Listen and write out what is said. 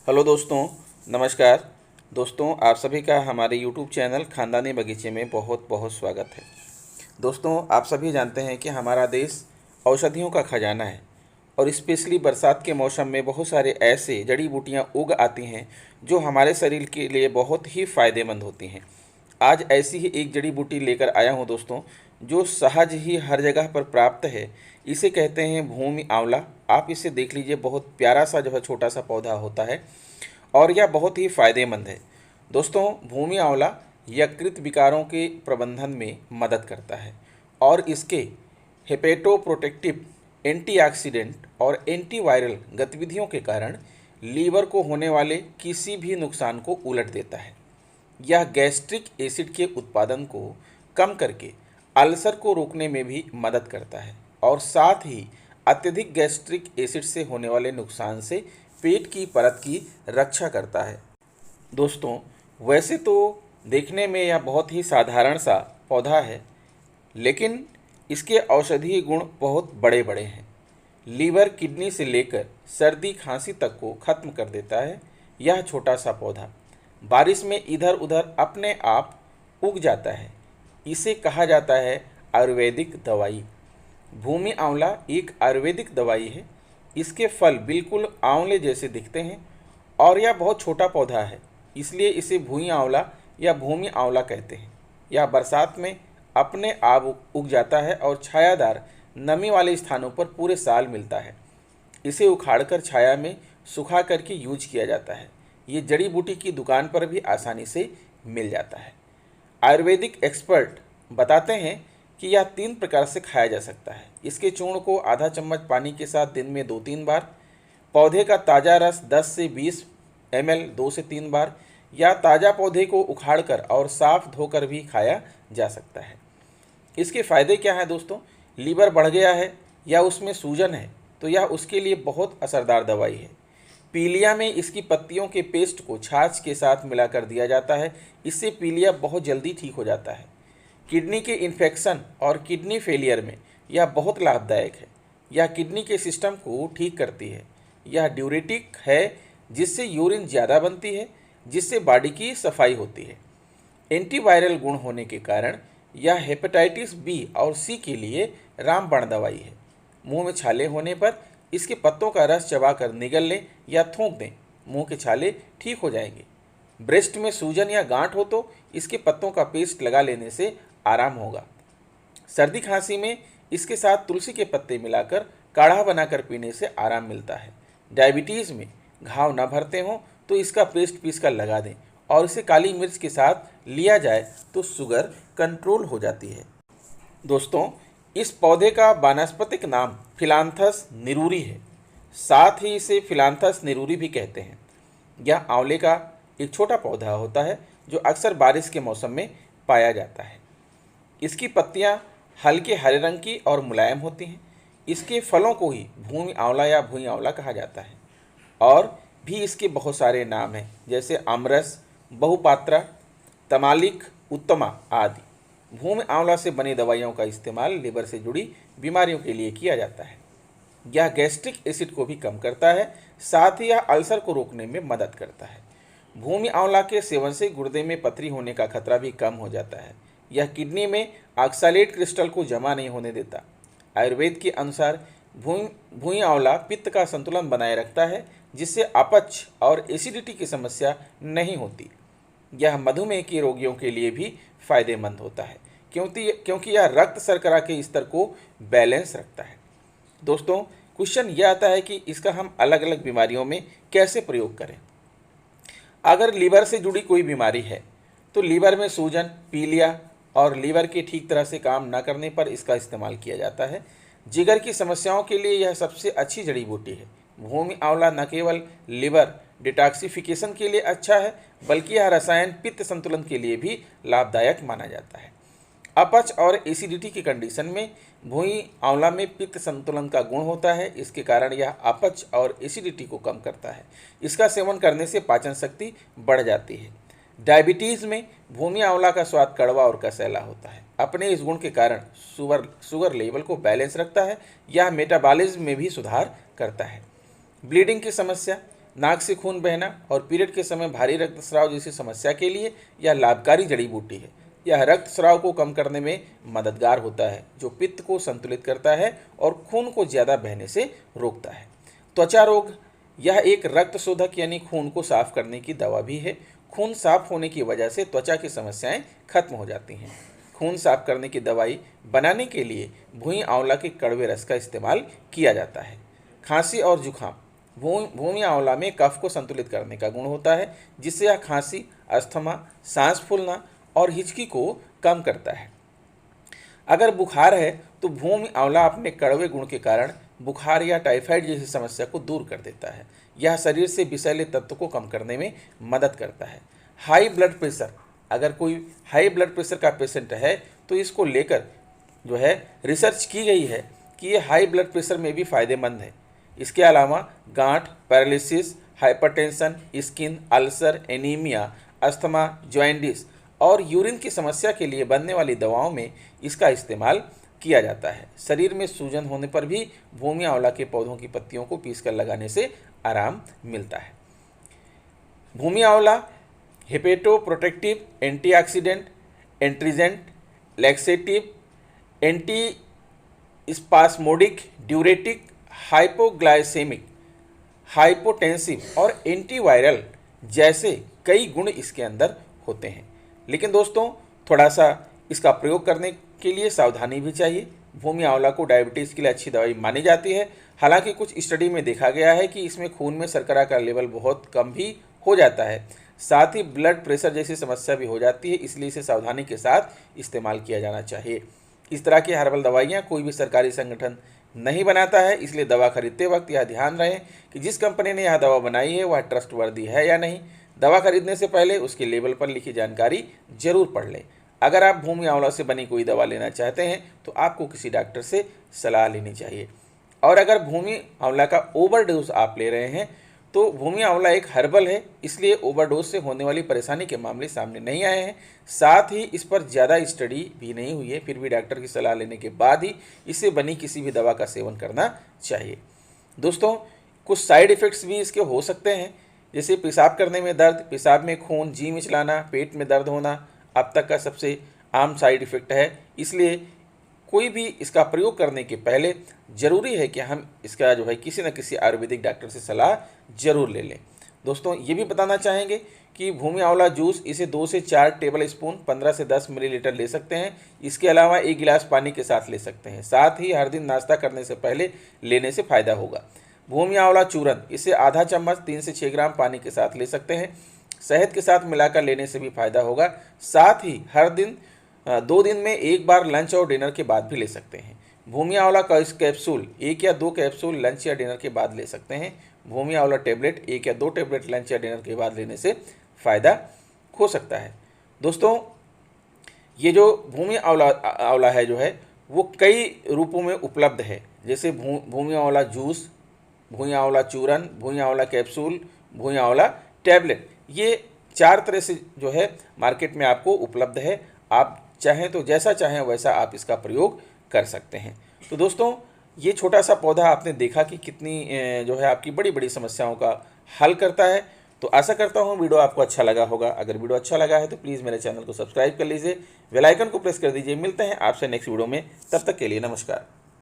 Hello दोस्तों, नमस्कार। दोस्तों, आप सभी का हमारे यूट्यूब चैनल ख़ानदानी बगीचे में बहुत बहुत स्वागत है। दोस्तों, आप सभी जानते हैं कि हमारा देश औषधियों का खजाना है और स्पेशली बरसात के मौसम में बहुत सारे ऐसे जड़ी बूटियां उग आती हैं जो हमारे शरीर के लिए बहुत ही फ़ायदेमंद होती हैं। आज ऐसी ही एक जड़ी बूटी लेकर आया हूं दोस्तों, जो सहज ही हर जगह पर प्राप्त है। इसे कहते हैं भूमि आंवला। आप इसे देख लीजिए, बहुत प्यारा सा जो है छोटा सा पौधा होता है और यह बहुत ही फायदेमंद है। दोस्तों, भूमि आंवला यकृत विकारों के प्रबंधन में मदद करता है और इसके हेपेटोप्रोटेक्टिव, एंटीऑक्सीडेंट और एंटीवायरल गतिविधियों के कारण लीवर को होने वाले किसी भी नुकसान को उलट देता है। यह गैस्ट्रिक एसिड के उत्पादन को कम करके अल्सर को रोकने में भी मदद करता है और साथ ही अत्यधिक गैस्ट्रिक एसिड से होने वाले नुकसान से पेट की परत की रक्षा करता है। दोस्तों, वैसे तो देखने में यह बहुत ही साधारण सा पौधा है, लेकिन इसके औषधीय गुण बहुत बड़े बड़े हैं। लीवर, किडनी से लेकर सर्दी खांसी तक को खत्म कर देता है। यह छोटा सा पौधा बारिश में इधर उधर अपने आप उग जाता है। इसे कहा जाता है आयुर्वेदिक दवाई। भूमि आंवला एक आयुर्वेदिक दवाई है। इसके फल बिल्कुल आंवले जैसे दिखते हैं और यह बहुत छोटा पौधा है, इसलिए इसे भूमि आंवला या भूमि आंवला कहते हैं। यह बरसात में अपने आप उग जाता है और छायादार नमी वाले स्थानों पर पूरे साल मिलता है। इसे उखाड़कर छाया में सुखा करके यूज किया जाता है। ये जड़ी बूटी की दुकान पर भी आसानी से मिल जाता है। आयुर्वेदिक एक्सपर्ट बताते हैं कि यह 3 प्रकार से खाया जा सकता है। इसके चूर्ण को आधा चम्मच पानी के साथ दिन में 2-3 बार, पौधे का ताज़ा रस 10 से 20 ml 2 से 3 बार, या ताज़ा पौधे को उखाड़कर और साफ धोकर भी खाया जा सकता है। इसके फ़ायदे क्या हैं दोस्तों? लीवर बढ़ गया है या उसमें सूजन है तो यह उसके लिए बहुत असरदार दवाई है। पीलिया में इसकी पत्तियों के पेस्ट को छाछ के साथ मिलाकर दिया जाता है। इससे पीलिया बहुत जल्दी ठीक हो जाता है। किडनी के इन्फेक्शन और किडनी फेलियर में यह बहुत लाभदायक है। यह किडनी के सिस्टम को ठीक करती है। यह ड्यूरेटिक है, जिससे यूरिन ज़्यादा बनती है, जिससे बॉडी की सफाई होती है। एंटीवायरल गुण होने के कारण यह हेपेटाइटिस बी और सी के लिए रामबाण दवाई है। मुंह में छाले होने पर इसके पत्तों का रस चबाकर निगल लें या थूक दें, मुंह के छाले ठीक हो जाएंगे। ब्रेस्ट में सूजन या गांठ हो तो इसके पत्तों का पेस्ट लगा लेने से आराम होगा। सर्दी खांसी में इसके साथ तुलसी के पत्ते मिलाकर काढ़ा बनाकर पीने से आराम मिलता है। डायबिटीज़ में घाव न भरते हों तो इसका पेस्ट पीसकर लगा दें और इसे काली मिर्च के साथ लिया जाए तो शुगर कंट्रोल हो जाती है। दोस्तों, इस पौधे का वानस्पतिक नाम फिलांथस निरूरी है। साथ ही इसे फिलांथस निरूरी भी कहते हैं। यह आंवले का एक छोटा पौधा होता है जो अक्सर बारिश के मौसम में पाया जाता है। इसकी पत्तियां हल्के हरे रंग की और मुलायम होती हैं। इसके फलों को ही भूमि आंवला या भुई आंवला कहा जाता है। और भी इसके बहुत सारे नाम हैं, जैसे आमरस, बहुपात्रा, तमालिक, उत्तमा आदि। भूमि आंवला से बनी दवाइयों का इस्तेमाल लीवर से जुड़ी बीमारियों के लिए किया जाता है। यह गैस्ट्रिक एसिड को भी कम करता है, साथ ही यह अल्सर को रोकने में मदद करता है। भूमि आंवला के सेवन से गुर्दे में पथरी होने का खतरा भी कम हो जाता है। यह किडनी में ऑक्सलेट क्रिस्टल को जमा नहीं होने देता। आयुर्वेद के अनुसार भुई आंवला पित्त का संतुलन बनाए रखता है, जिससे अपच और एसिडिटी की समस्या नहीं होती। यह मधुमेह के रोगियों के लिए भी फायदेमंद होता है, क्योंकि यह रक्त शर्करा के स्तर को बैलेंस रखता है। दोस्तों, क्वेश्चन यह आता है कि इसका हम अलग अलग बीमारियों में कैसे प्रयोग करें। अगर लीवर से जुड़ी कोई बीमारी है तो लीवर में सूजन, पीलिया और लीवर के ठीक तरह से काम न करने पर इसका इस्तेमाल किया जाता है। जिगर की समस्याओं के लिए यह सबसे अच्छी जड़ी बूटी है। भूमि आंवला न केवल लिवर डिटॉक्सिफिकेशन के लिए अच्छा है, बल्कि यह रसायन पित्त संतुलन के लिए भी लाभदायक माना जाता है। अपच और एसिडिटी की कंडीशन में भुई आंवला में पित्त संतुलन का गुण होता है। इसके कारण यह अपच और एसिडिटी को कम करता है। इसका सेवन करने से पाचन शक्ति बढ़ जाती है। डायबिटीज़ में भूमि आंवला का स्वाद कड़वा और कसैला होता है। अपने इस गुण के कारण शुगर लेवल को बैलेंस रखता है। यह मेटाबॉलिज्म में भी सुधार करता है। ब्लीडिंग की समस्या, नाक से खून बहना और पीरियड के समय भारी रक्तस्राव जैसी समस्या के लिए यह लाभकारी जड़ी बूटी है। यह रक्तस्राव को कम करने में मददगार होता है, जो पित्त को संतुलित करता है और खून को ज़्यादा बहने से रोकता है। त्वचा रोग, यह एक रक्त शोधक यानी खून को साफ करने की दवा भी है। खून साफ होने की वजह से त्वचा की समस्याएं खत्म हो जाती हैं। खून साफ करने की दवाई बनाने के लिए भुई आंवला के कड़वे रस का इस्तेमाल किया जाता है। खांसी और जुखाम, भूमि आंवला में कफ को संतुलित करने का गुण होता है, जिससे यह खांसी, अस्थमा, सांस फूलना और हिचकी को कम करता है। अगर बुखार है तो भूमि आंवला अपने कड़वे गुण के कारण बुखार या टाइफाइड जैसी समस्या को दूर कर देता है। यह शरीर से विषैले तत्व को कम करने में मदद करता है। हाई ब्लड प्रेशर, अगर कोई हाई ब्लड प्रेशर का पेशेंट है तो इसको लेकर जो है रिसर्च की गई है कि ये हाई ब्लड प्रेशर में भी फ़ायदेमंद है। इसके अलावा गांठ, paralysis, hypertension, skin, ulcer, anaemia, asthma, jaundice और यूरिन की समस्या के लिए बनने वाली दवाओं में इसका इस्तेमाल किया जाता है। शरीर में सूजन होने पर भी भूमि आंवला के पौधों की पत्तियों को पीसकर लगाने से आराम मिलता है। भूमि आंवला hepatoprotective, antioxidant, astringent, laxative, anti spasmodic, diuretic, hypoglycaemic, hypotensive और एंटीवायरल जैसे कई गुण इसके अंदर होते हैं। लेकिन दोस्तों, थोड़ा सा इसका प्रयोग करने के लिए सावधानी भी चाहिए। भूमि आंवला को डायबिटीज़ के लिए अच्छी दवाई मानी जाती है। हालांकि कुछ स्टडी में देखा गया है कि इसमें खून में शर्करा का लेवल बहुत कम भी हो जाता है, साथ ही ब्लड प्रेशर जैसी समस्या भी हो जाती है, इसलिए इसे सावधानी के साथ इस्तेमाल किया जाना चाहिए। इस तरह की हर्बल दवाइयाँ कोई भी सरकारी संगठन नहीं बनाता है, इसलिए दवा खरीदते वक्त यह ध्यान रहे कि जिस कंपनी ने यह दवा बनाई है वह ट्रस्टवर्दी है या नहीं। दवा खरीदने से पहले उसके लेबल पर लिखी जानकारी जरूर पढ़ लें। अगर आप भूमि आंवला से बनी कोई दवा लेना चाहते हैं तो आपको किसी डॉक्टर से सलाह लेनी चाहिए। और अगर भूमि आंवला का ओवरडोज आप ले रहे हैं तो भूमि आंवला एक हर्बल है, इसलिए ओवरडोज से होने वाली परेशानी के मामले सामने नहीं आए हैं। साथ ही इस पर ज़्यादा स्टडी भी नहीं हुई है, फिर भी डॉक्टर की सलाह लेने के बाद ही इससे बनी किसी भी दवा का सेवन करना चाहिए। दोस्तों, कुछ साइड इफ़ेक्ट्स भी इसके हो सकते हैं, जैसे पेशाब करने में दर्द, पेशाब में खून, जी मिचलाना, पेट में दर्द होना अब तक का सबसे आम साइड इफ़ेक्ट है। इसलिए कोई भी इसका प्रयोग करने के पहले ज़रूरी है कि हम इसका जो है किसी न किसी आयुर्वेदिक डॉक्टर से सलाह ज़रूर ले लें। दोस्तों, ये भी बताना चाहेंगे कि भूमि आंवला जूस इसे 2 से 4 टेबल स्पून 15 से 10 मिलीलीटर ले सकते हैं। इसके अलावा 1 गिलास पानी के साथ ले सकते हैं। साथ ही हर दिन नाश्ता करने से पहले लेने से फ़ायदा होगा। भूमि आंवला चूरन, इसे आधा चम्मच 3 से 6 ग्राम पानी के साथ ले सकते हैं। शहद के साथ मिलाकर लेने से भी फायदा होगा। साथ ही हर दिन 2 दिन में 1 बार लंच और डिनर के बाद भी ले सकते हैं। भूमि आंवला का इस कैप्सूल 1 या 2 कैप्सूल लंच या डिनर के बाद ले सकते हैं। भूमि आंवला टेबलेट 1 या 2 टेबलेट लंच या डिनर के बाद लेने से फ़ायदा हो सकता है। दोस्तों, ये जो भूमि आंवला है जो है वो कई रूपों में उपलब्ध है, जैसे भूमि आंवला जूस, भूमि आंवला चूरन, भूमि आंवला कैप्सूल, भूमि आंवला टैबलेट। ये 4 तरह से जो है मार्केट में आपको उपलब्ध है। आप चाहें तो जैसा चाहें वैसा आप इसका प्रयोग कर सकते हैं। तो दोस्तों, ये छोटा सा पौधा आपने देखा कि कितनी जो है आपकी बड़ी बड़ी समस्याओं का हल करता है। तो आशा करता हूँ वीडियो आपको अच्छा लगा होगा। अगर वीडियो अच्छा लगा है तो प्लीज़ मेरे चैनल को सब्सक्राइब कर लीजिए, बेल आइकन को प्रेस कर दीजिए। मिलते हैं आपसे नेक्स्ट वीडियो में, तब तक के लिए नमस्कार।